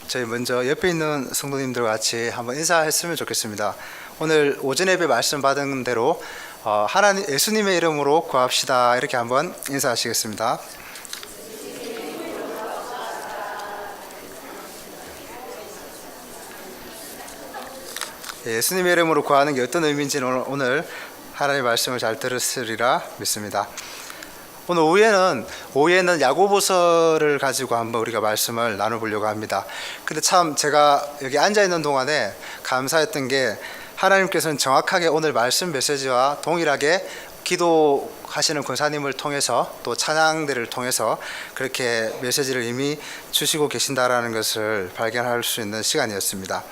저희 먼저 옆에 있는 성도님들과 같이 한번 인사했으면 좋겠습니다. 오늘 오전 예배 말씀 받은 대로 하나님 예수님의 이름으로 구합시다 이렇게 한번 인사하시겠습니다. 예수님의 이름으로 구하는 게 어떤 의미인지는 오늘 하나님의 말씀을 잘 들으시리라 믿습니다. 오늘 오후에는 야고보서를 가지고 한번 우리가 말씀을 나눠보려고 합니다. 근데 참 제가 여기 앉아 있는 동안에 감사했던 게 하나님께서는 정확하게 오늘 말씀 메시지와 동일하게 기도하시는 권사님을 통해서 또 찬양들을 통해서 그렇게 메시지를 이미 주시고 계신다라는 것을 발견할 수 있는 시간이었습니다.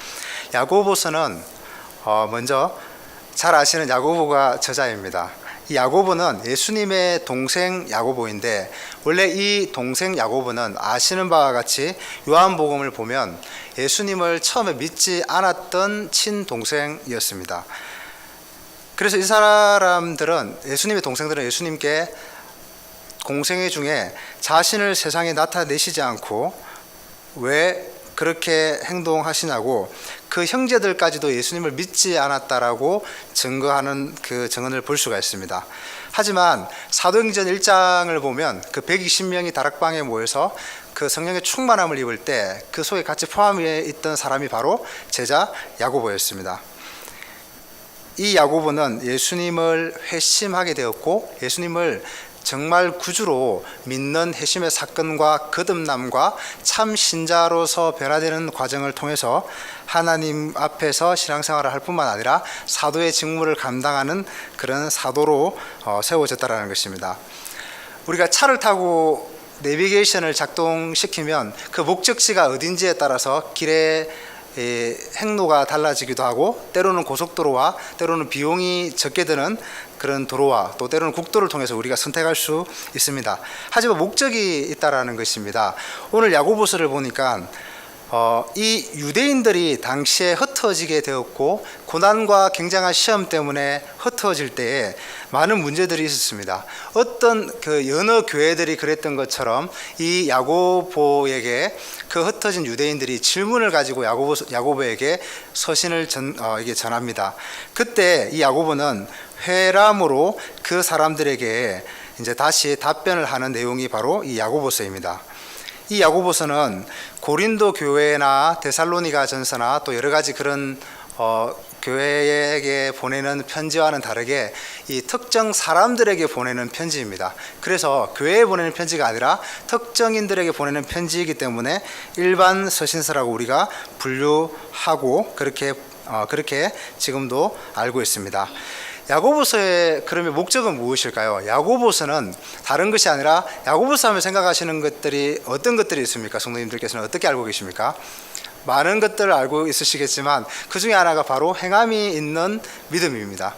야고보서는 먼저 잘 아시는 야고보가 저자입니다. 이 야고보는 예수님의 동생 야고보인데, 원래 이 동생 야고보는 아시는 바와 같이 요한복음을 보면 예수님을 처음에 믿지 않았던 친동생이었습니다. 그래서 이 사람들은, 예수님의 동생들은 예수님께 공생애 중에 자신을 세상에 나타내시지 않고 왜 그렇게 행동하시냐고 그 형제들까지도 예수님을 믿지 않았다라고 증거하는 그 증언을 볼 수가 있습니다. 하지만 사도행전 1장을 보면 그 120명이 다락방에 모여서 그 성령의 충만함을 입을 때 그 속에 같이 포함해 있던 사람이 바로 제자 야고보였습니다. 이 야고보는 예수님을 회심하게 되었고, 예수님을 정말 구주로 믿는 회심의 사건과 거듭남과 참 신자로서 변화되는 과정을 통해서 하나님 앞에서 신앙생활을 할 뿐만 아니라 사도의 직무를 감당하는 그런 사도로 세워졌다는 것입니다. 우리가 차를 타고 내비게이션을 작동시키면 그 목적지가 어딘지에 따라서 길의 행로가 달라지기도 하고, 때로는 고속도로와 때로는 비용이 적게 드는 그런 도로와 또 때로는 국도를 통해서 우리가 선택할 수 있습니다. 하지만 목적이 있다라는 것입니다. 오늘 야고보서를 보니까 이 유대인들이 당시에 흩어지게 되었고, 고난과 굉장한 시험 때문에 흩어질 때에 많은 문제들이 있었습니다. 어떤 그 여러 교회들이 그랬던 것처럼 이 야고보에게 그 흩어진 유대인들이 질문을 가지고 야고보에게 서신을 전합니다. 그때 이 야고보는 회람으로 그 사람들에게 이제 다시 답변을 하는 내용이 바로 이 야고보서입니다. 이 야고보서는 고린도 교회나 데살로니가 전서나 또 여러 가지 그런 교회에게 보내는 편지와는 다르게 이 특정 사람들에게 보내는 편지입니다. 그래서 교회에 보내는 편지가 아니라 특정인들에게 보내는 편지이기 때문에 일반 서신서라고 우리가 분류하고 그렇게 지금도 알고 있습니다. 야고보서의 그러면 목적은 무엇일까요? 야고보서는 다른 것이 아니라, 야고보서 하면 생각하시는 것들이 어떤 것들이 있습니까? 성도님들께서는 어떻게 알고 계십니까? 많은 것들을 알고 있으시겠지만 그 중에 하나가 바로 행함이 있는 믿음입니다.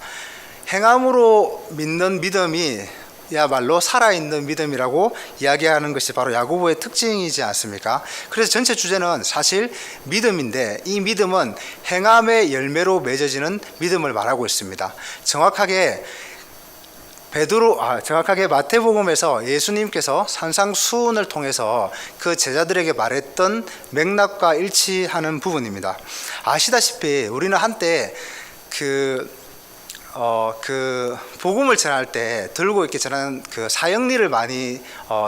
행함으로 믿는 믿음이 야말로 살아있는 믿음이라고 이야기하는 것이 바로 야고보의 특징이지 않습니까? 그래서 전체 주제는 사실 믿음인데, 이 믿음은 행함의 열매로 맺어지는 믿음을 말하고 있습니다. 정확하게 마태복음에서 예수님께서 산상수훈을 통해서 그 제자들에게 말했던 맥락과 일치하는 부분입니다. 아시다시피 우리는 한때 그 복음을 전할 때 들고 이렇게 전하는 그 사형리를 많이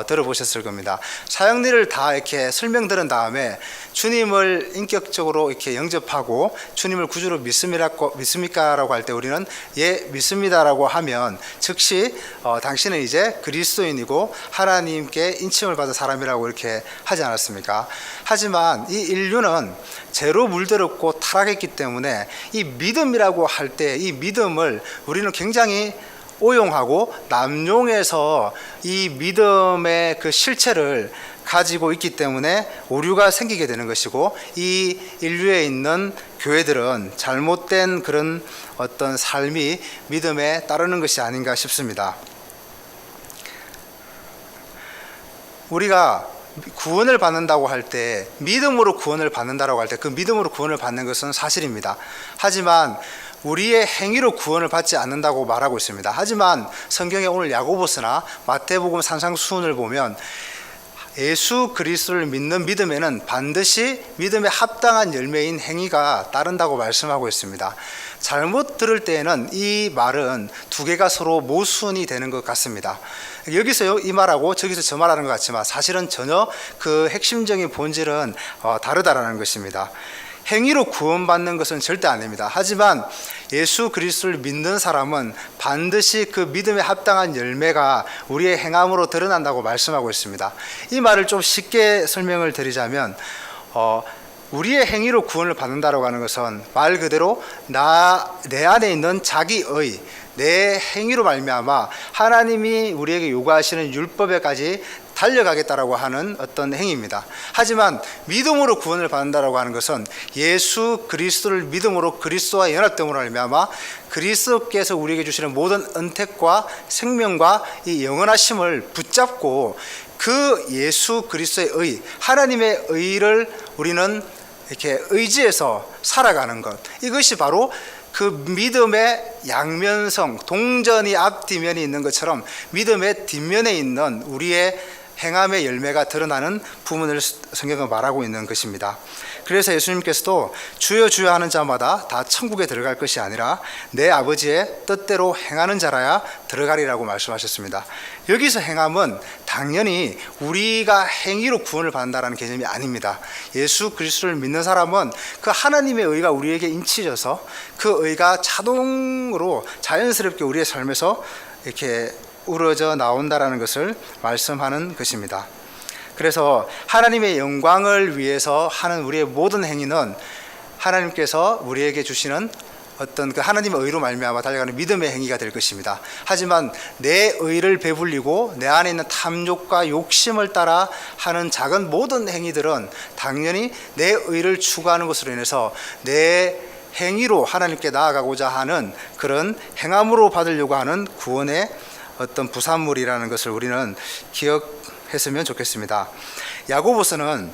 들어보셨을 겁니다. 사형리를 다 이렇게 설명 들은 다음에 주님을 인격적으로 이렇게 영접하고 주님을 구주로 믿습니까라고 할 때 우리는 예 믿습니다라고 하면 즉시 당신은 이제 그리스도인이고 하나님께 인침을 받은 사람이라고 이렇게 하지 않았습니까? 하지만 이 인류는 죄로 물들었고 타락했기 때문에 이 믿음이라고 할 때 이 믿음을 우리는 굉장히 오용하고 남용해서 이 믿음의 그 실체를 가지고 있기 때문에 오류가 생기게 되는 것이고, 이 인류에 있는 교회들은 잘못된 그런 어떤 삶이 믿음에 따르는 것이 아닌가 싶습니다. 우리가 구원을 받는다고 할 때, 믿음으로 구원을 받는다고 할 때 그 믿음으로 구원을 받는 것은 사실입니다. 하지만 우리의 행위로 구원을 받지 않는다고 말하고 있습니다. 하지만 성경에 오늘 야고보서나 마태복음 산상수훈을 보면 예수 그리스도를 믿는 믿음에는 반드시 믿음에 합당한 열매인 행위가 따른다고 말씀하고 있습니다. 잘못 들을 때에는 이 말은 두 개가 서로 모순이 되는 것 같습니다. 여기서 이 말하고 저기서 저 말하는 것 같지만 사실은 전혀 그 핵심적인 본질은 다르다라는 것입니다. 행위로 구원받는 것은 절대 아닙니다. 하지만 예수 그리스도를 믿는 사람은 반드시 그 믿음에 합당한 열매가 우리의 행함으로 드러난다고 말씀하고 있습니다. 이 말을 좀 쉽게 설명을 드리자면 우리의 행위로 구원을 받는다고 하는 것은 말 그대로 내 안에 있는 자기의 내 행위로 말미암아 하나님이 우리에게 요구하시는 율법에까지 달려가겠다라고 하는 어떤 행위입니다. 하지만 믿음으로 구원을 받는다라고 하는 것은 예수 그리스도를 믿음으로 그리스도와 연합됨으로 말미암아 그리스도께서 우리에게 주시는 모든 은택과 생명과 이 영원하심을 붙잡고 그 예수 그리스도의 의, 하나님의 의를 우리는 이렇게 의지해서 살아가는 것, 이것이 바로 그 믿음의 양면성, 동전이 앞뒤면이 있는 것처럼 믿음의 뒷면에 있는 우리의 행함의 열매가 드러나는 부분을 성경은 말하고 있는 것입니다. 그래서 예수님께서도 주여 주여 하는 자마다 다 천국에 들어갈 것이 아니라 내 아버지의 뜻대로 행하는 자라야 들어가리라고 말씀하셨습니다. 여기서 행함은 당연히 우리가 행위로 구원을 받는다는 개념이 아닙니다. 예수 그리스도를 믿는 사람은 그 하나님의 의가 우리에게 인치져서 그 의가 자동으로 자연스럽게 우리의 삶에서 이렇게 우러져 나온다라는 것을 말씀하는 것입니다. 그래서 하나님의 영광을 위해서 하는 우리의 모든 행위는 하나님께서 우리에게 주시는 어떤 그 하나님의 의로 말미암아 달려가는 믿음의 행위가 될 것입니다. 하지만 내 의를 배불리고 내 안에 있는 탐욕과 욕심을 따라 하는 작은 모든 행위들은 당연히 내 의를 추구하는 것으로 인해서 내 행위로 하나님께 나아가고자 하는 그런 행함으로 받으려고 하는 구원의 어떤 부산물이라는 것을 우리는 기억했으면 좋겠습니다. 야고보서는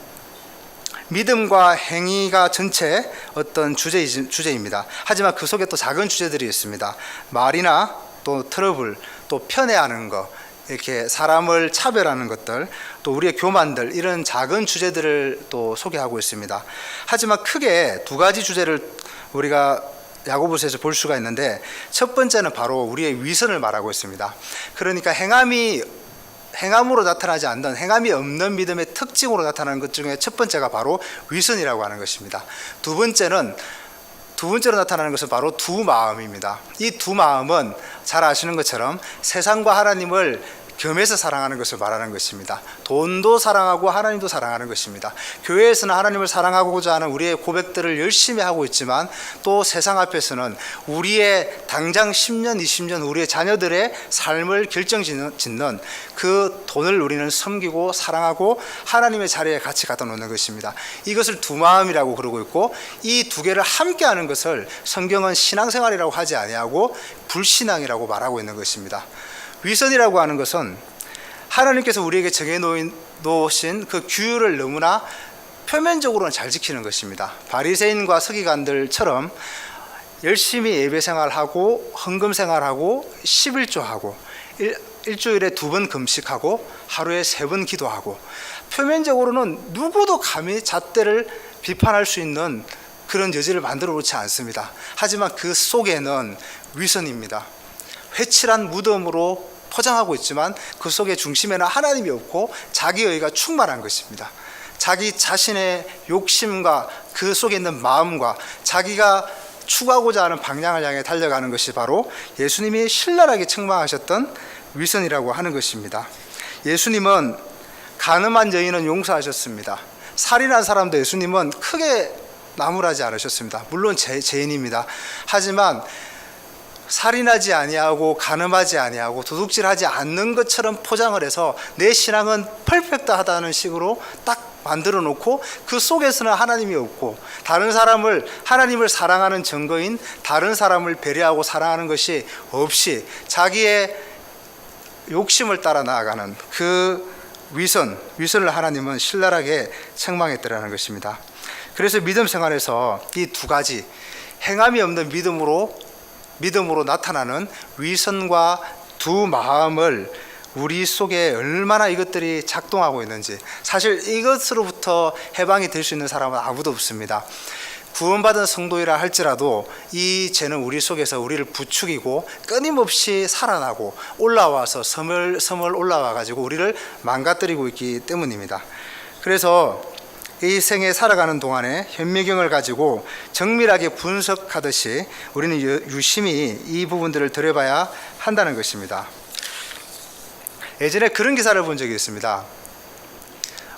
믿음과 행위가 전체 어떤 주제입니다. 하지만 그 속에 또 작은 주제들이 있습니다. 말이나 또 트러블, 또 편애하는 것, 이렇게 사람을 차별하는 것들, 또 우리의 교만들, 이런 작은 주제들을 또 소개하고 있습니다. 하지만 크게 두 가지 주제를 우리가 야고보서에서 볼 수가 있는데, 첫 번째는 바로 우리의 위선을 말하고 있습니다. 그러니까 행함으로 나타나지 않는, 행함이 없는 믿음의 특징으로 나타나는 것 중에 첫 번째가 바로 위선이라고 하는 것입니다. 두 번째로 나타나는 것은 바로 두 마음입니다. 이 두 마음은 잘 아시는 것처럼 세상과 하나님을 겸해서 사랑하는 것을 말하는 것입니다. 돈도 사랑하고 하나님도 사랑하는 것입니다. 교회에서는 하나님을 사랑하고자 하는 우리의 고백들을 열심히 하고 있지만 또 세상 앞에서는 우리의 당장 10년, 20년 우리의 자녀들의 삶을 결정짓는 그 돈을 우리는 섬기고 사랑하고 하나님의 자리에 같이 갖다 놓는 것입니다. 이것을 두 마음이라고 그러고 있고, 이 두 개를 함께 하는 것을 성경은 신앙생활이라고 하지 아니하고 불신앙이라고 말하고 있는 것입니다. 위선이라고 하는 것은 하나님께서 우리에게 정해놓으신 그 규율을 너무나 표면적으로는 잘 지키는 것입니다. 바리새인과 서기관들처럼 열심히 예배 생활하고 헌금 생활하고 11조하고 일주일에 2번 금식하고 하루에 3번 기도하고, 표면적으로는 누구도 감히 잣대를 비판할 수 있는 그런 여지를 만들어 놓지 않습니다. 하지만 그 속에는 위선입니다. 회칠한 무덤으로 포장하고 있지만 그 속의 중심에는 하나님이 없고 자기의가 충만한 것입니다. 자기 자신의 욕심과 그 속에 있는 마음과 자기가 추구하고자 하는 방향을 향해 달려가는 것이 바로 예수님이 신랄하게 책망하셨던 위선이라고 하는 것입니다. 예수님은 간음한 여인은 용서하셨습니다. 살인한 사람도 예수님은 크게 나무라지 않으셨습니다. 물론 죄인입니다. 하지만 살인하지 아니하고 간음하지 아니하고 도둑질하지 않는 것처럼 포장을 해서 내 신앙은 퍼펙트하다는 식으로 딱 만들어 놓고 그 속에서는 하나님이 없고, 다른 사람을, 하나님을 사랑하는 증거인 다른 사람을 배려하고 사랑하는 것이 없이 자기의 욕심을 따라 나아가는 그 위선을 하나님은 신랄하게 책망했더라는 것입니다. 그래서 믿음 생활에서 이 두 가지, 행함이 없는 믿음으로 나타나는 위선과 두 마음을 우리 속에 얼마나 이것들이 작동하고 있는지, 사실 이것으로부터 해방이 될 수 있는 사람은 아무도 없습니다. 구원받은 성도이라 할지라도 이 죄는 우리 속에서 우리를 부추기고 끊임없이 살아나고 올라와서 서멀 올라와 가지고 우리를 망가뜨리고 있기 때문입니다. 그래서 이 생에 살아가는 동안에 현미경을 가지고 정밀하게 분석하듯이 우리는 유심히 이 부분들을 들여봐야 한다는 것입니다. 예전에 그런 기사를 본 적이 있습니다.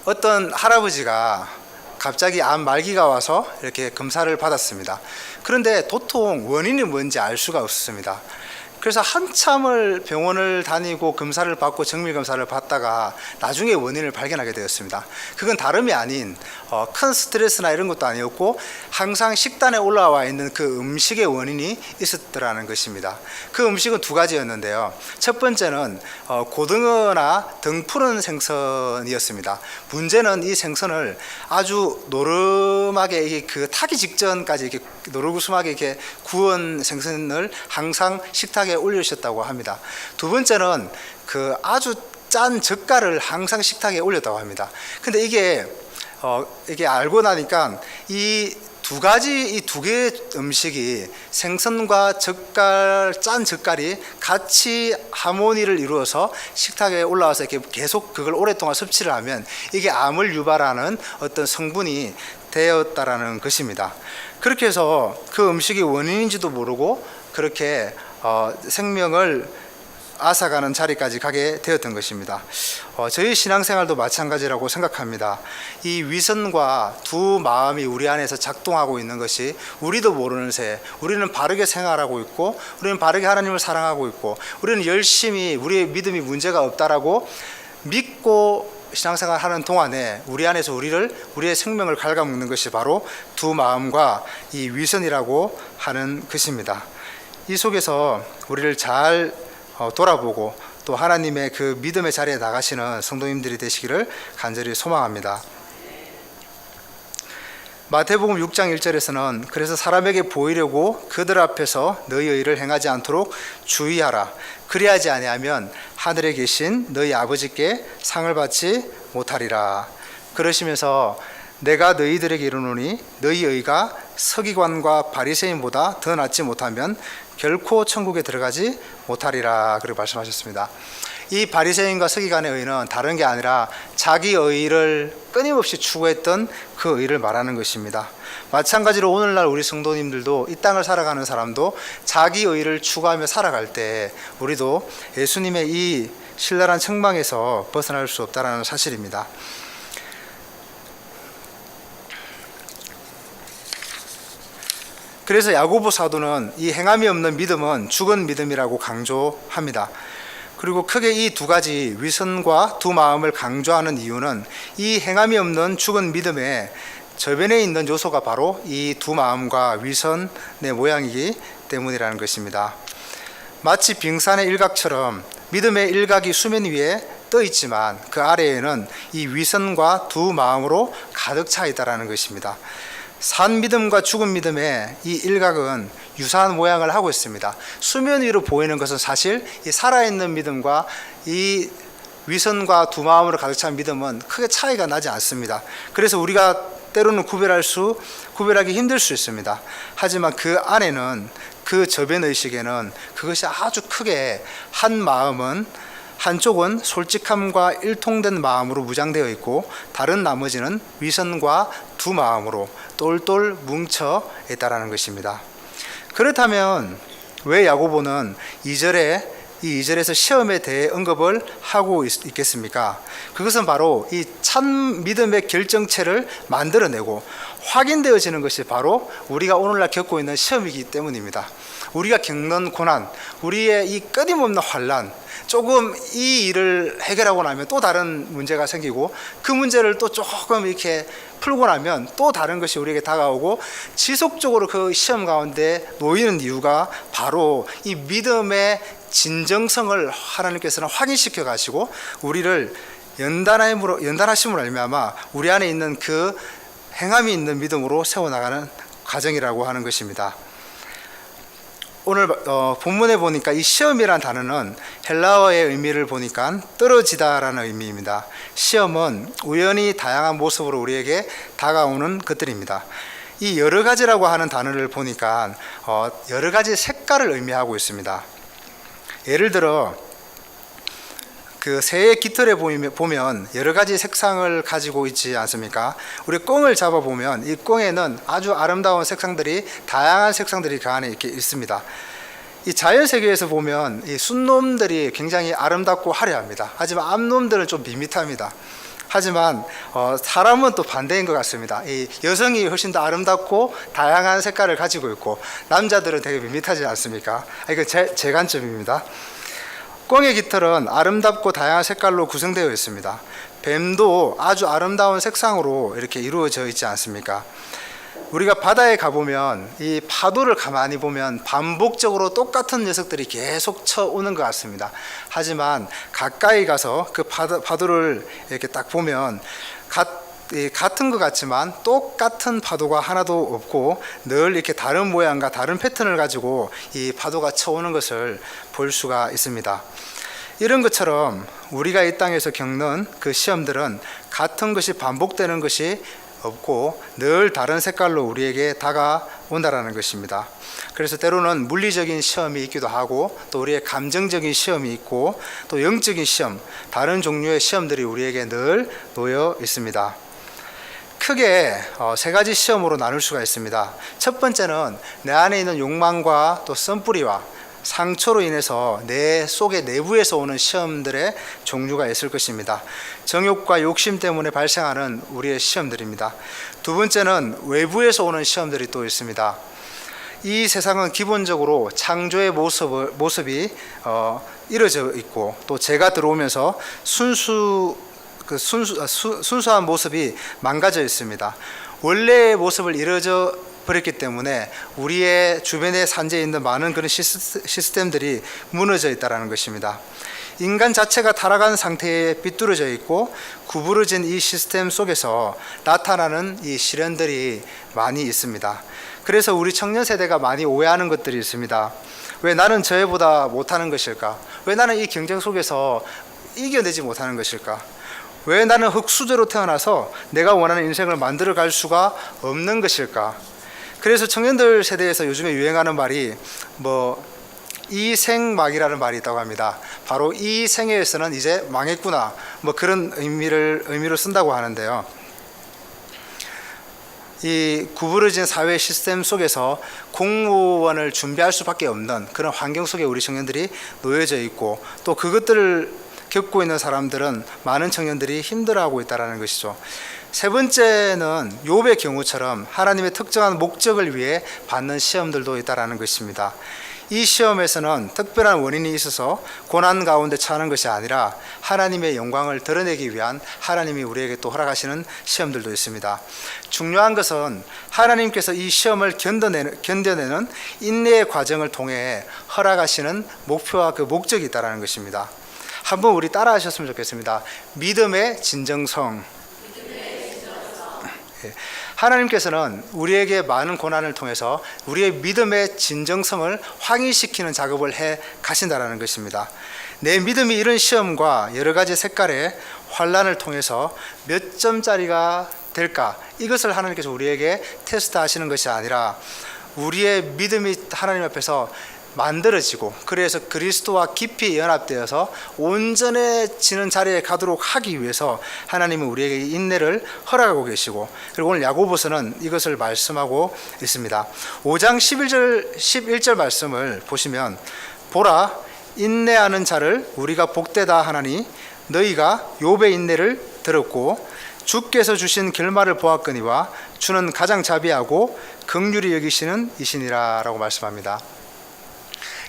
어떤 할아버지가 갑자기 암 말기가 와서 이렇게 검사를 받았습니다. 그런데 도통 원인이 뭔지 알 수가 없었습니다. 그래서 한참을 병원을 다니고 검사를 받고 정밀 검사를 받다가 나중에 원인을 발견하게 되었습니다. 그건 다름이 아닌 큰 스트레스나 이런 것도 아니었고 항상 식단에 올라와 있는 그 음식의 원인이 있었더라는 것입니다. 그 음식은 두 가지였는데요. 첫 번째는 고등어나 등 푸른 생선이었습니다. 문제는 이 생선을 아주 노름하게 그 타기 직전까지 이렇게 노르구스하게 이렇게 구운 생선을 항상 식탁에 올리셨다고 합니다. 두 번째는 그 아주 짠 젓갈을 항상 식탁에 올렸다고 합니다. 근데 이게 알고 나니까 이 두 개의 음식이 생선과 짠 젓갈이 같이 하모니를 이루어서 식탁에 올라와서 이렇게 계속 그걸 오랫동안 섭취를 하면 이게 암을 유발하는 어떤 성분이 되었다라는 것입니다. 그렇게 해서 그 음식이 원인인지도 모르고 그렇게 생명을 앗아가는 자리까지 가게 되었던 것입니다. 저희 신앙생활도 마찬가지라고 생각합니다. 이 위선과 두 마음이 우리 안에서 작동하고 있는 것이 우리도 모르는 새 우리는 바르게 생활하고 있고 우리는 바르게 하나님을 사랑하고 있고 우리는 열심히 우리의 믿음이 문제가 없다라고 믿고 신앙생활 하는 동안에 우리 안에서 우리의 생명을 갉아먹는 것이 바로 두 마음과 이 위선이라고 하는 것입니다. 이 속에서 우리를 잘 돌아보고 또 하나님의 그 믿음의 자리에 나가시는 성도님들이 되시기를 간절히 소망합니다. 마태복음 6장 1절에서는 그래서 사람에게 보이려고 그들 앞에서 너희 의를 행하지 않도록 주의하라. 그리하지 아니하면 하늘에 계신 너희 아버지께 상을 받지 못하리라. 그러시면서 내가 너희들에게 이르노니 너희 의가 서기관과 바리새인보다 더 낫지 못하면 결코 천국에 들어가지 못하리라. 그렇게 말씀하셨습니다. 이 바리새인과 서기관의 의는 다른 게 아니라 자기 의를 끊임없이 추구했던 그 의를 말하는 것입니다. 마찬가지로 오늘날 우리 성도님들도 이 땅을 살아가는 사람도 자기 의를 추구하며 살아갈 때 우리도 예수님의 이 신랄한 책망에서 벗어날 수 없다는 사실입니다. 그래서 야고보 사도는 이 행함이 없는 믿음은 죽은 믿음이라고 강조합니다. 그리고 크게 이 두 가지 위선과 두 마음을 강조하는 이유는 이 행함이 없는 죽은 믿음의 저변에 있는 요소가 바로 이 두 마음과 위선의 모양이기 때문이라는 것입니다. 마치 빙산의 일각처럼 믿음의 일각이 수면 위에 떠 있지만 그 아래에는 이 위선과 두 마음으로 가득 차 있다는 것입니다. 산 믿음과 죽은 믿음의 이 일각은 유사한 모양을 하고 있습니다. 수면 위로 보이는 것은 사실 이 살아있는 믿음과 이 위선과 두 마음으로 가득 찬 믿음은 크게 차이가 나지 않습니다. 그래서 우리가 때로는 구별하기 힘들 수 있습니다. 하지만 그 안에는 그 저변 의식에는 그것이 아주 크게 한쪽은 솔직함과 일통된 마음으로 무장되어 있고 다른 나머지는 위선과 두 마음으로 똘똘 뭉쳐 있다라는 것입니다. 그렇다면 왜 야고보는 이 2절에서 시험에 대해 언급을 하고 있겠습니까? 그것은 바로 이 참 믿음의 결정체를 만들어내고 확인되어지는 것이 바로 우리가 오늘날 겪고 있는 시험이기 때문입니다. 우리가 겪는 고난, 우리의 이 끊임없는 환난, 조금 이 일을 해결하고 나면 또 다른 문제가 생기고 그 문제를 또 조금 이렇게 풀고 나면 또 다른 것이 우리에게 다가오고 지속적으로 그 시험 가운데 놓이는 이유가 바로 이 믿음의 진정성을 하나님께서는 확인시켜 가시고 우리를 연단하심으로 말미암아 우리 안에 있는 그 행함이 있는 믿음으로 세워나가는 과정이라고 하는 것입니다. 오늘 본문에 보니까 이 시험이란 단어는 헬라어의 의미를 보니까 떨어지다라는 의미입니다. 시험은 우연히 다양한 모습으로 우리에게 다가오는 것들입니다. 이 여러 가지라고 하는 단어를 보니까 여러 가지 색깔을 의미하고 있습니다. 예를 들어 그 새의 깃털에 보면 여러 가지 색상을 가지고 있지 않습니까? 우리 꽁을 잡아보면 이 꽁에는 아주 아름다운 색상들이, 다양한 색상들이 그 안에 이렇게 있습니다. 이 자연 세계에서 보면 이 순놈들이 굉장히 아름답고 화려합니다. 하지만 암놈들은 좀 밋밋합니다. 하지만 사람은 또 반대인 것 같습니다. 이 여성이 훨씬 더 아름답고 다양한 색깔을 가지고 있고 남자들은 되게 밋밋하지 않습니까? 이거 제 관점입니다. 꽁의 깃털은 아름답고 다양한 색깔로 구성되어 있습니다. 뱀도 아주 아름다운 색상으로 이렇게 이루어져 있지 않습니까? 우리가 바다에 가보면 이 파도를 가만히 보면 반복적으로 똑같은 녀석들이 계속 쳐오는 것 같습니다. 하지만 가까이 가서 그 파도를 이렇게 딱 보면 같은 것 같지만 똑같은 파도가 하나도 없고 늘 이렇게 다른 모양과 다른 패턴을 가지고 이 파도가 쳐오는 것을 볼 수가 있습니다. 이런 것처럼 우리가 이 땅에서 겪는 그 시험들은 같은 것이 반복되는 것이 없고 늘 다른 색깔로 우리에게 다가온다라는 것입니다. 그래서 때로는 물리적인 시험이 있기도 하고 또 우리의 감정적인 시험이 있고 또 영적인 시험, 다른 종류의 시험들이 우리에게 늘 놓여 있습니다. 크게 세 가지 시험으로 나눌 수가 있습니다. 첫 번째는 내 안에 있는 욕망과 또 쓴뿌리와 상처로 인해서 내 속의 내부에서 오는 시험들의 종류가 있을 것입니다. 정욕과 욕심 때문에 발생하는 우리의 시험들입니다. 두 번째는 외부에서 오는 시험들이 또 있습니다. 이 세상은 기본적으로 창조의 모습이 이루어져 있고 또 죄가 들어오면서 순수한 모습이 망가져 있습니다. 원래의 모습을 잃어져 버렸기 때문에 우리의 주변에 산재해 있는 많은 그런 시스템들이 무너져 있다는 것입니다. 인간 자체가 타락한 상태에 삐뚤어져 있고 구부러진 이 시스템 속에서 나타나는 이 시련들이 많이 있습니다. 그래서 우리 청년 세대가 많이 오해하는 것들이 있습니다. 왜 나는 저 애보다 못하는 것일까? 왜 나는 이 경쟁 속에서 이겨내지 못하는 것일까? 왜 나는 흙수저로 태어나서 내가 원하는 인생을 만들어 갈 수가 없는 것일까? 그래서 청년들 세대에서 요즘에 유행하는 말이 이생막이라는 말이 있다고 합니다. 바로 이 생애에서는 이제 망했구나, 그런 의미로 쓴다고 하는데요. 이 구부러진 사회 시스템 속에서 공무원을 준비할 수밖에 없는 그런 환경 속에 우리 청년들이 놓여져 있고 또 그것들을 겪고 있는 사람들은 많은 청년들이 힘들어하고 있다는 것이죠. 세 번째는 욥의 경우처럼 하나님의 특정한 목적을 위해 받는 시험들도 있다는 것입니다. 이 시험에서는 특별한 원인이 있어서 고난 가운데 처하는 것이 아니라 하나님의 영광을 드러내기 위한 하나님이 우리에게 또 허락하시는 시험들도 있습니다. 중요한 것은 하나님께서 이 시험을 견뎌내는 인내의 과정을 통해 허락하시는 목표와 그 목적이 있다는 것입니다. 한번 우리 따라 하셨으면 좋겠습니다. 믿음의 진정성. 하나님께서는 우리에게 많은 고난을 통해서 우리의 믿음의 진정성을 확인시키는 작업을 해 가신다는 것입니다. 내 믿음이 이런 시험과 여러 가지 색깔의 환난을 통해서 몇 점짜리가 될까? 이것을 하나님께서 우리에게 테스트하시는 것이 아니라 우리의 믿음이 하나님 앞에서 만들어지고 그래서 그리스도와 깊이 연합되어서 온전해지는 자리에 가도록 하기 위해서 하나님은 우리에게 인내를 허락하고 계시고, 그리고 오늘 야고보서는 이것을 말씀하고 있습니다. 5장 11절 말씀을 보시면, 보라, 인내하는 자를 우리가 복되다 하나니 너희가 욥의 인내를 들었고 주께서 주신 결말을 보았거니와 주는 가장 자비하고 긍휼히 여기시는 이시니라 라고 말씀합니다.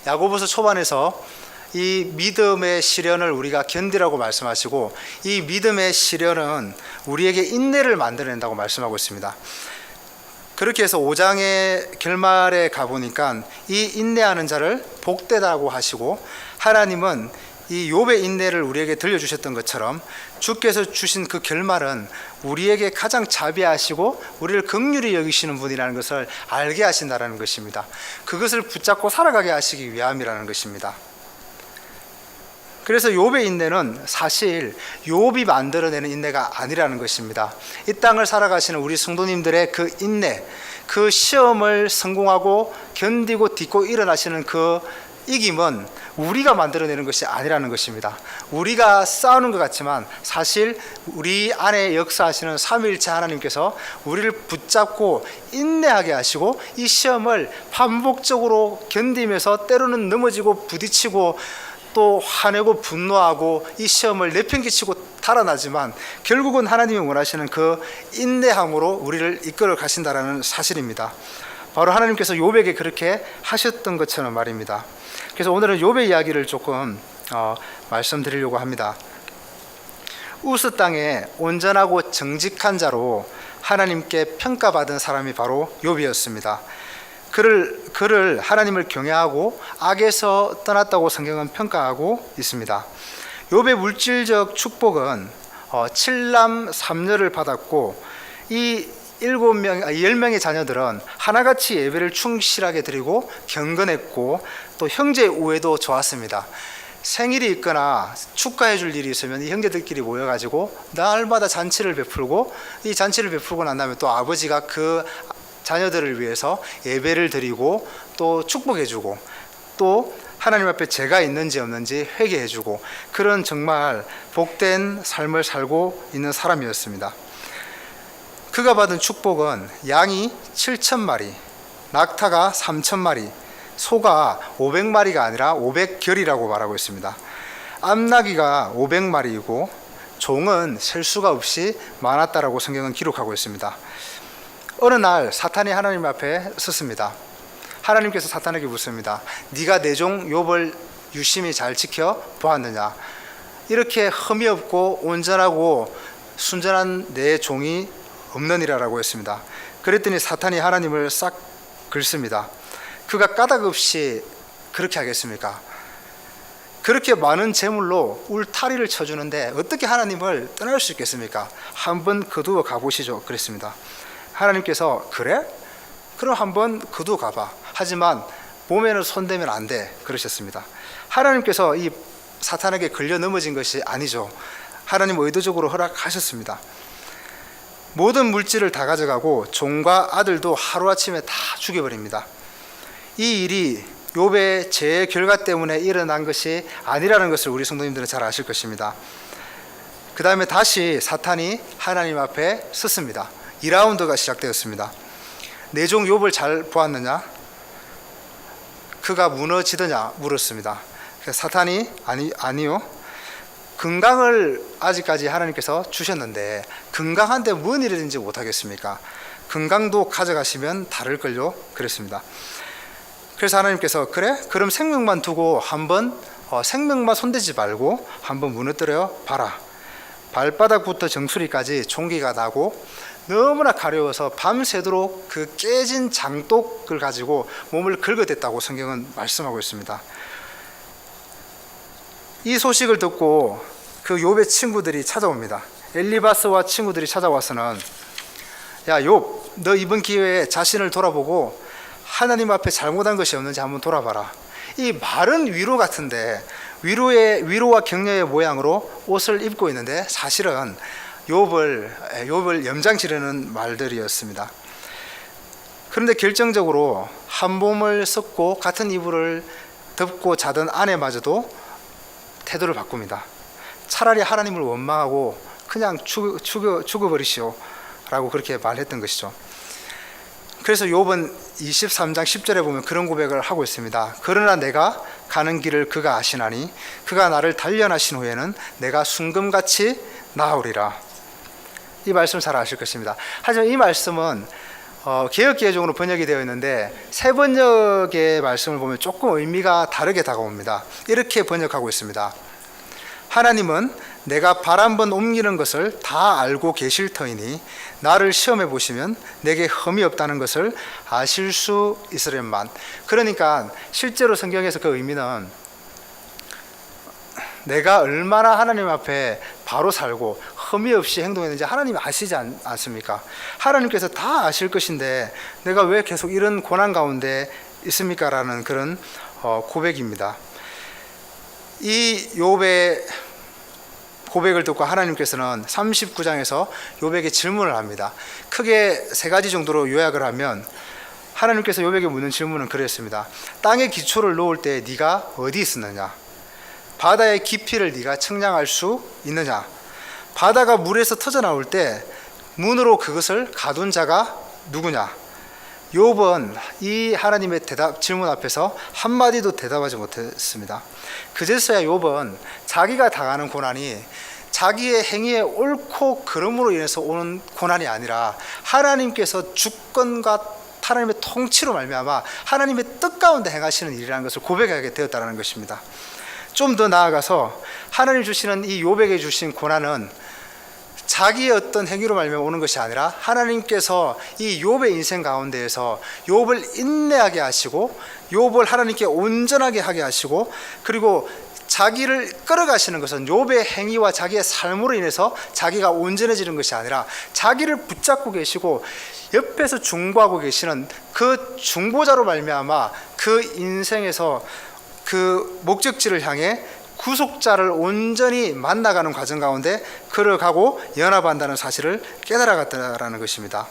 야고보서 초반에서 이 믿음의 시련을 우리가 견디라고 말씀하시고, 이 믿음의 시련은 우리에게 인내를 만들어낸다고 말씀하고 있습니다. 그렇게 해서 5장의 결말에 가보니까 이 인내하는 자를 복되다고 하시고, 하나님은 이 욥의 인내를 우리에게 들려주셨던 것처럼 주께서 주신 그 결말은 우리에게 가장 자비하시고 우리를 긍휼히 여기시는 분이라는 것을 알게 하신다는 것입니다. 그것을 붙잡고 살아가게 하시기 위함이라는 것입니다. 그래서 욥의 인내는 사실 욥이 만들어내는 인내가 아니라는 것입니다. 이 땅을 살아가시는 우리 성도님들의 그 인내, 그 시험을 성공하고 견디고 딛고 일어나시는 그 이김은 우리가 만들어내는 것이 아니라는 것입니다. 우리가 싸우는 것 같지만 사실 우리 안에 역사하시는 삼위일체 하나님께서 우리를 붙잡고 인내하게 하시고 이 시험을 반복적으로 견디면서 때로는 넘어지고 부딪히고 또 화내고 분노하고 이 시험을 내팽개치고 달아나지만 결국은 하나님이 원하시는 그 인내함으로 우리를 이끌어 가신다는 사실입니다. 바로 하나님께서 욥에게 그렇게 하셨던 것처럼 말입니다. 그래서 오늘은 욥의 이야기를 조금 말씀드리려고 합니다. 우스 땅에 온전하고 정직한 자로 하나님께 평가받은 사람이 바로 욥이었습니다. 그를 하나님을 경외하고 악에서 떠났다고 성경은 평가하고 있습니다. 욥의 물질적 축복은 7남 3녀를 받았고 이 10명의 자녀들은 하나같이 예배를 충실하게 드리고 경건했고 또 형제 우애도 좋았습니다. 생일이 있거나 축하해 줄 일이 있으면 이 형제들끼리 모여가지고 날마다 잔치를 베풀고 이 잔치를 베풀고 난 다음에 또 아버지가 그 자녀들을 위해서 예배를 드리고 또 축복해주고 또 하나님 앞에 죄가 있는지 없는지 회개해주고 그런 정말 복된 삶을 살고 있는 사람이었습니다. 그가 받은 축복은 양이 7,000마리, 낙타가 3,000마리, 소가 500마리가 아니라 500결이라고 말하고 있습니다. 암나귀가 500마리이고 종은 셀 수가 없이 많았다라고 성경은 기록하고 있습니다. 어느 날 사탄이 하나님 앞에 섰습니다. 하나님께서 사탄에게 묻습니다. 네가 내 종 욥을 유심히 잘 지켜 보았느냐? 이렇게 흠이 없고 온전하고 순전한 내 종이 없느니라라고 했습니다. 그랬더니 사탄이 하나님을 싹 긁습니다. 그가 까닭없이 그렇게 하겠습니까? 그렇게 많은 재물로 울타리를 쳐주는데 어떻게 하나님을 떠날 수 있겠습니까? 한번 거두어 가보시죠. 그랬습니다. 하나님께서 그래? 그럼 한번 거두어 가봐. 하지만 몸에는 손대면 안 돼. 그러셨습니다. 하나님께서 이 사탄에게 걸려 넘어진 것이 아니죠. 하나님 의도적으로 허락하셨습니다. 모든 물질을 다 가져가고 종과 아들도 하루아침에 다 죽여버립니다. 이 일이 욥의 죄의 결과 때문에 일어난 것이 아니라는 것을 우리 성도님들은 잘 아실 것입니다. 그 다음에 다시 사탄이 하나님 앞에 섰습니다. 2라운드가 시작되었습니다. 내 종 욥을 잘 보았느냐? 그가 무너지더냐? 물었습니다. 사탄이 아니요. 건강을 아직까지 하나님께서 주셨는데 건강한데 뭔 일이든지 못하겠습니까? 건강도 가져가시면 다를걸요? 그랬습니다. 그래서 하나님께서 그래? 그럼 생명만 두고 한번 생명만 손대지 말고 한번 무너뜨려 봐라. 발바닥부터 정수리까지 종기가 나고 너무나 가려워서 밤새도록 그 깨진 장독을 가지고 몸을 긁어댔다고 성경은 말씀하고 있습니다. 이 소식을 듣고 그 욥의 친구들이 찾아옵니다. 엘리바스와 친구들이 찾아와서는 야 욥, 너 이번 기회에 자신을 돌아보고 하나님 앞에 잘못한 것이 없는지 한번 돌아봐라. 이 말은 위로 같은데 위로와 격려의 모양으로 옷을 입고 있는데 사실은 욥을 염장지르는 말들이었습니다. 그런데 결정적으로 한 몸을 섞고 같은 이불을 덮고 자던 아내마저도 태도를 바꿉니다. 차라리 하나님을 원망하고 그냥 죽어버리시오 라고 그렇게 말했던 것이죠. 그래서 욥은 23장 10절에 보면 그런 고백을 하고 있습니다. 그러나 내가 가는 길을 그가 아시나니 그가 나를 단련하신 후에는 내가 순금같이 나으리라. 이 말씀 잘 아실 것입니다. 하지만 이 말씀은 개역개정으로 번역이 되어 있는데 새 번역의 말씀을 보면 조금 의미가 다르게 다가옵니다. 이렇게 번역하고 있습니다. 하나님은 내가 발 한번 옮기는 것을 다 알고 계실 터이니 나를 시험해 보시면 내게 흠이 없다는 것을 아실 수 있으련만. 그러니까 실제로 성경에서 그 의미는 내가 얼마나 하나님 앞에 바로 살고 흠이 없이 행동했는지 하나님이 아시지 않습니까? 하나님께서 다 아실 것인데 내가 왜 계속 이런 고난 가운데 있습니까? 라는 그런 고백입니다. 이 욥의 고백을 듣고 하나님께서는 39장에서 욥에게 질문을 합니다. 크게 세 가지 정도로 요약을 하면 하나님께서 욥에게 묻는 질문은 그랬습니다. 땅의 기초를 놓을 때 네가 어디 있었느냐? 바다의 깊이를 네가 측량할 수 있느냐? 바다가 물에서 터져나올 때 문으로 그것을 가둔 자가 누구냐? 욥은 이 하나님의 질문 앞에서 한마디도 대답하지 못했습니다. 그제서야 욥은 자기가 당하는 고난이 자기의 행위의 옳고 그름으로 인해서 오는 고난이 아니라 하나님께서 주권과 하나님의 통치로 말미암아 하나님의 뜻 가운데 행하시는 일이라는 것을 고백하게 되었다는 것입니다. 좀 더 나아가서 하나님 주시는 이 욥에게 주신 고난은 자기의 어떤 행위로 말미암아 오는 것이 아니라 하나님께서 이 욥의 인생 가운데에서 욥을 인내하게 하시고 욥을 하나님께 온전하게 하게 하시고 그리고 자기를 끌어가시는 것은 욥의 행위와 자기의 삶으로 인해서 자기가 온전해지는 것이 아니라 자기를 붙잡고 계시고 옆에서 중보하고 계시는 그 중보자로 말미암아 그 인생에서 그 목적지를 향해 구속자를 온전히 만나가는 과정 가운데 걸어가고 연합한다는 사실을 깨달아갔다라는 것입니다.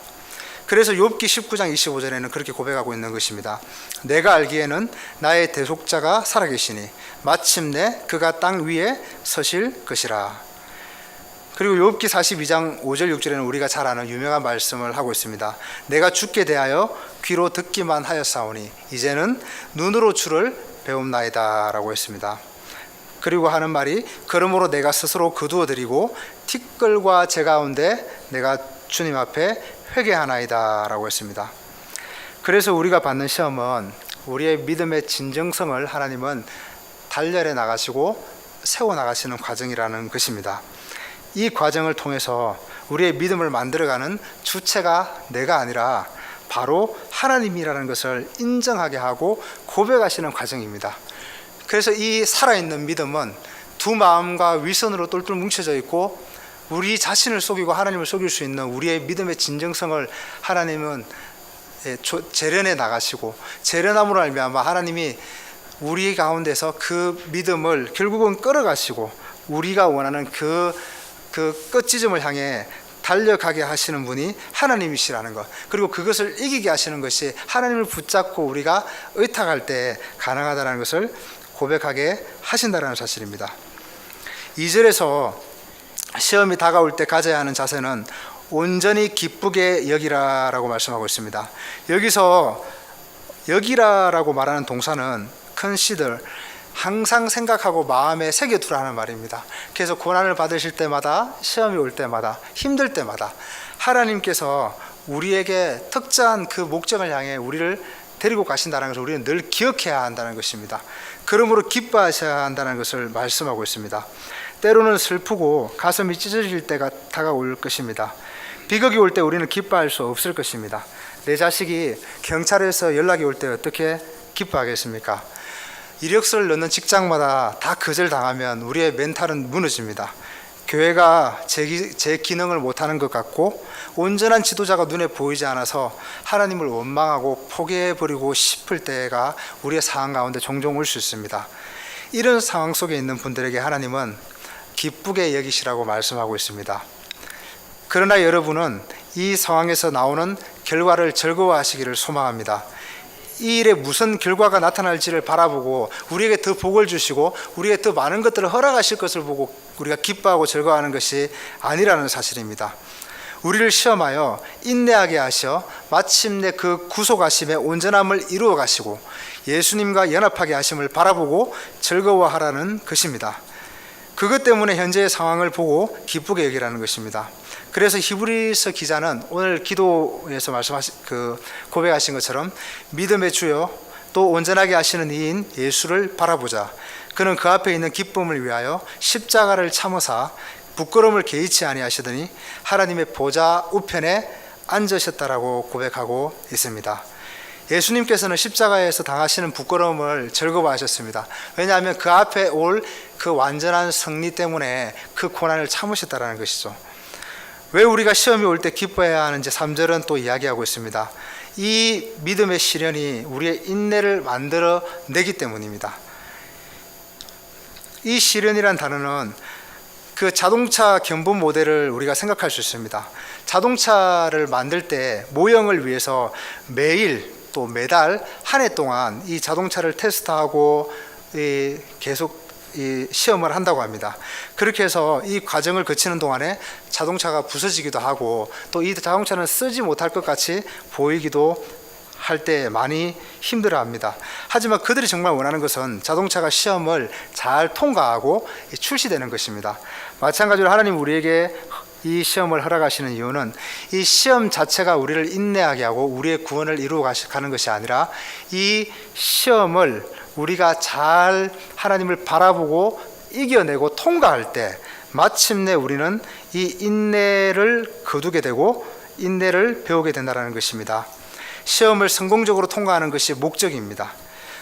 그래서 욥기 19장 25절에는 그렇게 고백하고 있는 것입니다. 내가 알기에는 나의 대속자가 살아계시니 마침내 그가 땅 위에 서실 것이라. 그리고 욥기 42장 5절 6절에는 우리가 잘 아는 유명한 말씀을 하고 있습니다. 내가 주께 대하여 귀로 듣기만 하였사오니 이제는 눈으로 주를 배움나이다 라고 했습니다. 그리고 하는 말이 그러므로 내가 스스로 거두어드리고 티끌과 재 가운데 내가 주님 앞에 회개하나이다 라고 했습니다. 그래서 우리가 받는 시험은 우리의 믿음의 진정성을 하나님은 단련해 나가시고 세워나가시는 과정이라는 것입니다. 이 과정을 통해서 우리의 믿음을 만들어가는 주체가 내가 아니라 바로 하나님이라는 것을 인정하게 하고 고백하시는 과정입니다. 그래서 이 살아있는 믿음은 두 마음과 위선으로 똘똘 뭉쳐져 있고 우리 자신을 속이고 하나님을 속일 수 있는 우리의 믿음의 진정성을 하나님은 재련해 나가시고 재련함으로 말미암아 하나님이 우리 가운데서 그 믿음을 결국은 끌어가시고 우리가 원하는 그 끝지점을 향해 달려가게 하시는 분이 하나님이시라는 것, 그리고 그것을 이기게 하시는 것이 하나님을 붙잡고 우리가 의탁할 때 가능하다는 것을 고백하게 하신다는 사실입니다. 2절에서 시험이 다가올 때 가져야 하는 자세는 온전히 기쁘게 여기라라고 말씀하고 있습니다. 여기서 여기라라고 말하는 동사는 consider, 항상 생각하고 마음에 새겨두라는 말입니다. 그래서 고난을 받으실 때마다, 시험이 올 때마다, 힘들 때마다 하나님께서 우리에게 특정한 그 목적을 향해 우리를 데리고 가신다는 것을 우리는 늘 기억해야 한다는 것입니다. 그러므로 기뻐하셔야 한다는 것을 말씀하고 있습니다. 때로는 슬프고 가슴이 찢어질 때가 다가올 것입니다. 비극이 올 때 우리는 기뻐할 수 없을 것입니다. 내 자식이 경찰에서 연락이 올 때 어떻게 기뻐하겠습니까? 이력서를 넣는 직장마다 다 거절당하면 우리의 멘탈은 무너집니다. 교회가 제 기능을 못하는 것 같고 온전한 지도자가 눈에 보이지 않아서 하나님을 원망하고 포기해버리고 싶을 때가 우리의 상황 가운데 종종 올 수 있습니다. 이런 상황 속에 있는 분들에게 하나님은 기쁘게 여기시라고 말씀하고 있습니다. 그러나 여러분은 이 상황에서 나오는 결과를 즐거워하시기를 소망합니다. 이 일에 무슨 결과가 나타날지를 바라보고 우리에게 더 복을 주시고 우리에게 더 많은 것들을 허락하실 것을 보고 우리가 기뻐하고 즐거워하는 것이 아니라는 사실입니다. 우리를 시험하여 인내하게 하셔 마침내 그 구속하심의 온전함을 이루어 가시고 예수님과 연합하게 하심을 바라보고 즐거워하라는 것입니다. 그것 때문에 현재의 상황을 보고 기쁘게 여기라는 것입니다. 그래서 히브리서 기자는 오늘 기도에서 고백하신 것처럼 믿음의 주요 또 온전하게 하시는 이인 예수를 바라보자. 그는 그 앞에 있는 기쁨을 위하여 십자가를 참으사 부끄러움을 개의치 아니하시더니 하나님의 보좌 우편에 앉으셨다라고 고백하고 있습니다. 예수님께서는 십자가에서 당하시는 부끄러움을 즐거워하셨습니다. 왜냐하면 그 앞에 올 그 완전한 승리 때문에 그 고난을 참으셨다라는 것이죠. 왜 우리가 시험이 올 때 기뻐해야 하는지 3절은 또 이야기하고 있습니다. 이 믿음의 시련이 우리의 인내를 만들어 내기 때문입니다. 이 시련이란 단어는 그 자동차 견본 모델을 우리가 생각할 수 있습니다. 자동차를 만들 때 모형을 위해서 매일 또 매달 한 해 동안 이 자동차를 테스트하고 계속 이 시험을 한다고 합니다. 그렇게 해서 이 과정을 거치는 동안에 자동차가 부서지기도 하고 또 이 자동차는 쓰지 못할 것 같이 보이기도 할 때 많이 힘들어합니다. 하지만 그들이 정말 원하는 것은 자동차가 시험을 잘 통과하고 출시되는 것입니다. 마찬가지로 하나님 우리에게 이 시험을 허락하시는 이유는 이 시험 자체가 우리를 인내하게 하고 우리의 구원을 이루어 가는 것이 아니라 이 시험을 우리가 잘 하나님을 바라보고 이겨내고 통과할 때 마침내 우리는 이 인내를 거두게 되고 인내를 배우게 된다는 것입니다. 시험을 성공적으로 통과하는 것이 목적입니다.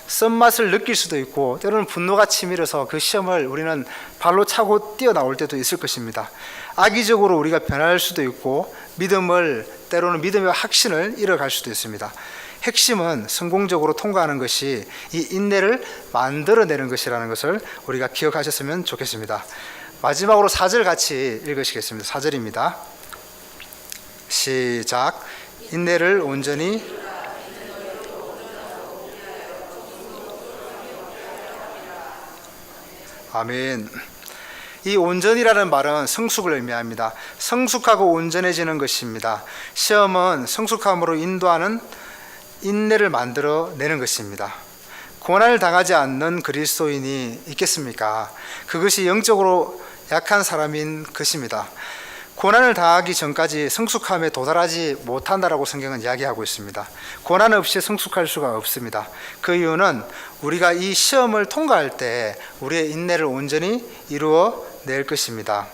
쓴맛을 느낄 수도 있고 때로는 분노가 치밀어서 그 시험을 우리는 발로 차고 뛰어나올 때도 있을 것입니다. 악의적으로 우리가 변할 수도 있고 때로는 믿음의 확신을 잃어갈 수도 있습니다. 핵심은 성공적으로 통과하는 것이 이 인내를 만들어내는 것이라는 것을 우리가 기억하셨으면 좋겠습니다. 마지막으로 4절 같이 읽으시겠습니다. 4절입니다. 시작. 인내를 온전히 아멘. 이 온전이라는 말은 성숙을 의미합니다. 성숙하고 온전해지는 것입니다. 시험은 성숙함으로 인도하는 인내를 만들어내는 것입니다. 고난을 당하지 않는 그리스도인이 있겠습니까? 그것이 영적으로 약한 사람인 것입니다. 고난을 당하기 전까지 성숙함에 도달하지 못한다라고 성경은 이야기하고 있습니다. 고난 없이 성숙할 수가 없습니다. 그 이유는 우리가 이 시험을 통과할 때 우리의 인내를 온전히 이루어 낼 것입니다.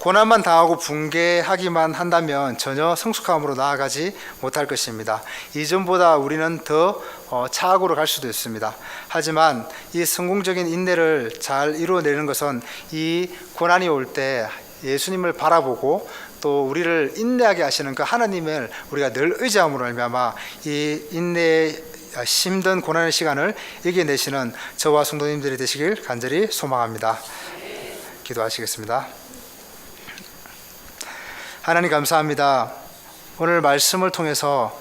고난만 당하고 붕괴하기만 한다면 전혀 성숙함으로 나아가지 못할 것입니다. 이전보다 우리는 더 차악으로 갈 수도 있습니다. 하지만 이 성공적인 인내를 잘 이루어내는 것은 이 고난이 올 때 예수님을 바라보고 또 우리를 인내하게 하시는 그 하나님을 우리가 늘 의지함으로 말미암아 이 인내의 힘든 고난의 시간을 이겨내시는 저와 성도님들이 되시길 간절히 소망합니다. 기도하시겠습니다. 하나님 감사합니다. 오늘 말씀을 통해서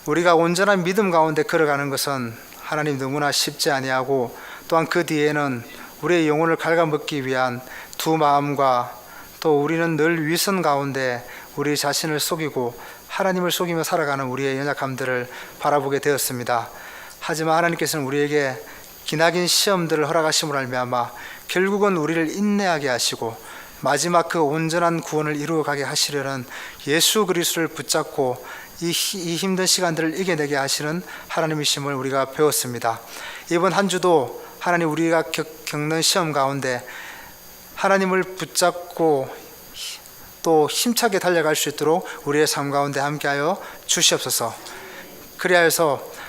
우리가 온전한 믿음 가운데 걸어가는 것은 하나님 너무나 쉽지 아니하고 또한 그 뒤에는 우리의 영혼을 갉아먹기 위한 두 마음과 또 우리는 늘 위선 가운데 우리 자신을 속이고 하나님을 속이며 살아가는 우리의 연약함들을 바라보게 되었습니다. 하지만 하나님께서는 우리에게 기나긴 시험들을 허락하심으로 말미암아 결국은 우리를 인내하게 하시고 마지막 그 온전한 구원을 이루어가게 하시려는 예수 그리스도를 붙잡고 이 힘든 시간들을 이겨내게 하시는 하나님이심을 우리가 배웠습니다. 이번 한 주도 하나님 우리가 겪는 시험 가운데 하나님을 붙잡고 또 힘차게 달려갈 수 있도록 우리의 삶 가운데 함께하여 주시옵소서. 그리하여서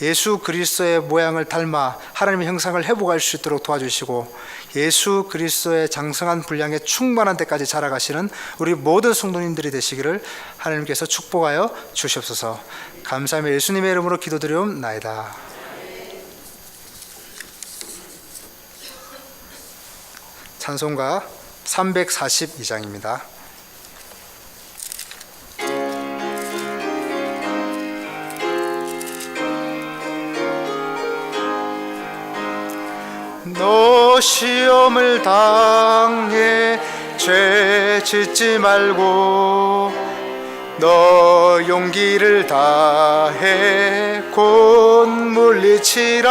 예수 그리스도의 모양을 닮아 하나님의 형상을 회복할 수 있도록 도와주시고 예수 그리스도의 장성한 분량에 충만한 데까지 자라가시는 우리 모든 성도님들이 되시기를 하나님께서 축복하여 주시옵소서. 감사하며 예수님의 이름으로 기도드리옵나이다. 찬송가 342장입니다. 너 시험을 당해 죄 짓지 말고 너 용기를 다해 곧 물리치라.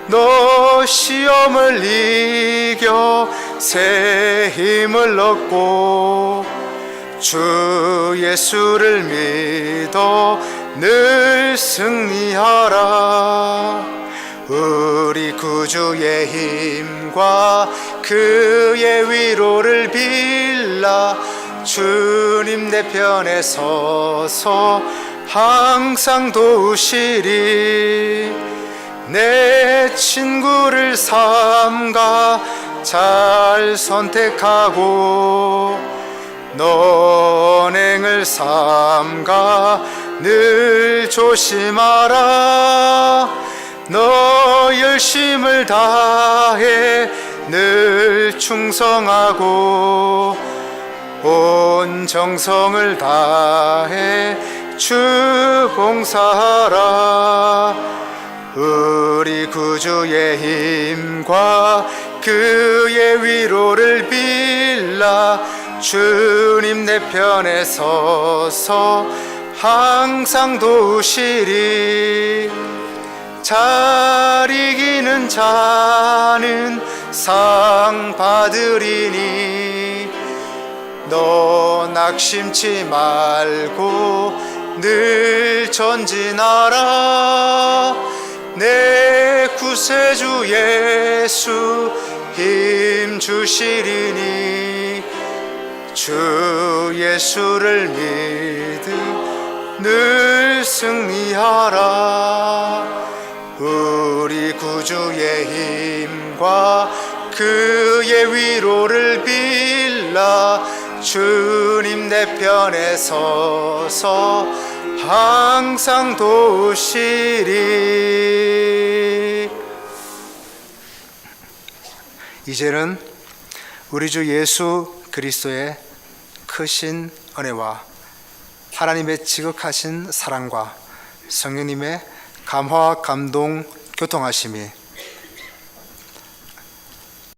너 시험을 이겨 새 힘을 얻고 주 예수를 믿어 늘 승리하라. 우리 구주의 힘과 그의 위로를 빌라 주님 내 편에 서서 항상 도우시리. 내 친구를 삼가 잘 선택하고 너행을 삼가 늘 조심하라. 너 열심을 다해 늘 충성하고 온 정성을 다해 주 봉사하라. 우리 구주의 힘과 그의 위로를 빌라 주님 내 편에 서서 항상 도우시리. 잘 이기는 자는 상 받으리니 너 낙심치 말고 늘 전진하라. 내 구세주 예수 힘 주시리니 주 예수를 믿음 늘 승리하라. 우리 구주의 힘과 그의 위로를 빌라 주님 내 편에 서서 항상 도우시리. 이제는 우리 주 예수 그리스도의 크신 은혜와 하나님의 지극하신 사랑과 성령님의 감화와 감동 교통하심이